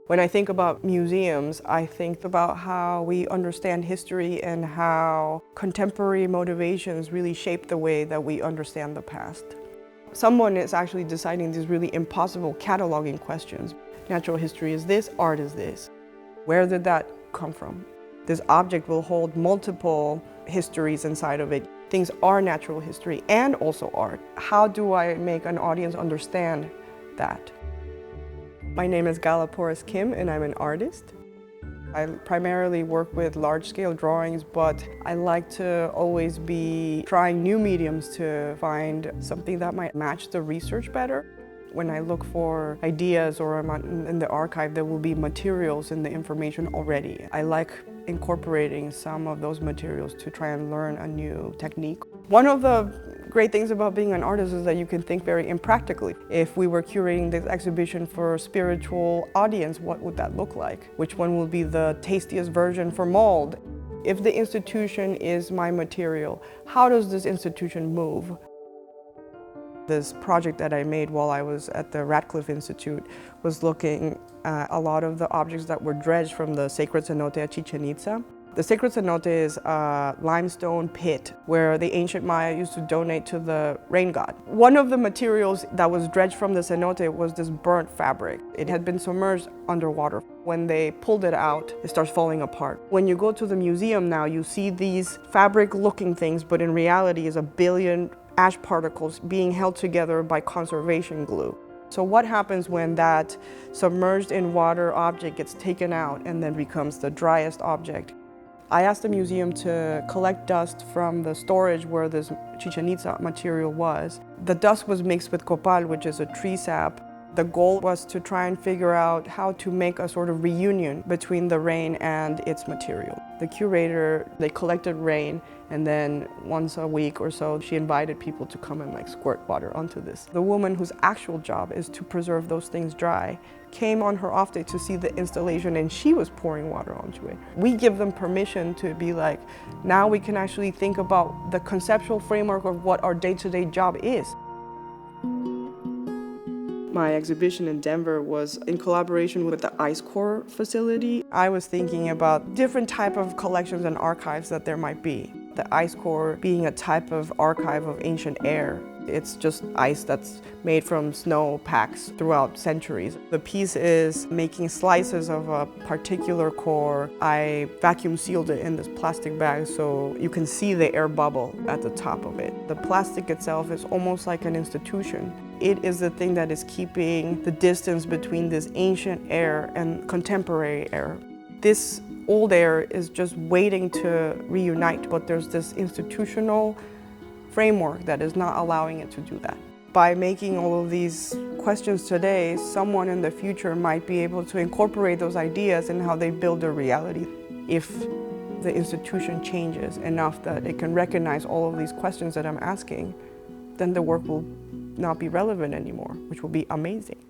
When I think about museums, I think about how we understand history and how contemporary motivations really shape the way that we understand the past. Someone is actually deciding these really impossible cataloging questions. Natural history is this, art is this. Where did that come from? This object will hold multiple histories inside of it. Things are natural history and also art. How do I make an audience understand that? My name is Gala Porras-Kim and I'm an artist. I primarily work with large-scale drawings, but I like to always be trying new mediums to find something that might match the research better. When I look for ideas or I'm in the archive, there will be materials in the information already. I like incorporating some of those materials to try and learn a new technique. One of the great things about being an artist is that you can think very impractically. If we were curating this exhibition for a spiritual audience, what would that look like? Which one will be the tastiest version for mold? If the institution is my material, how does this institution move? This project that I made while I was at the Radcliffe Institute was looking at a lot of the objects that were dredged from the sacred cenote at Chichen Itza. The sacred cenote is a limestone pit where the ancient Maya used to donate to the rain god. One of the materials that was dredged from the cenote was this burnt fabric. It had been submerged underwater. When they pulled it out, it starts falling apart. When you go to the museum now, you see these fabric-looking things, but in reality is a billion ash particles being held together by conservation glue. So what happens when that submerged in water object gets taken out and then becomes the driest object? I asked the museum to collect dust from the storage where this Chichen Itza material was. The dust was mixed with copal, which is a tree sap. The goal was to try and figure out how to make a sort of reunion between the rain and its material. The curator, they collected rain, and then once a week or so, she invited people to come and squirt water onto this. The woman whose actual job is to preserve those things dry came on her off day to see the installation, and she was pouring water onto it. We give them permission to be like, now we can actually think about the conceptual framework of what our day-to-day job is. My exhibition in Denver was in collaboration with the Ice Core facility. I was thinking about different type of collections and archives that there might be. The Ice Core being a type of archive of ancient air. It's just ice that's made from snow packs throughout centuries. The piece is making slices of a particular core. I vacuum sealed it in this plastic bag so you can see the air bubble at the top of it. The plastic itself is almost like an institution. It is the thing that is keeping the distance between this ancient air and contemporary air. This old air is just waiting to reunite, but there's this institutional framework that is not allowing it to do that. By making all of these questions today, someone in the future might be able to incorporate those ideas in how they build their reality. If the institution changes enough that it can recognize all of these questions that I'm asking, then the work will not be relevant anymore, which will be amazing.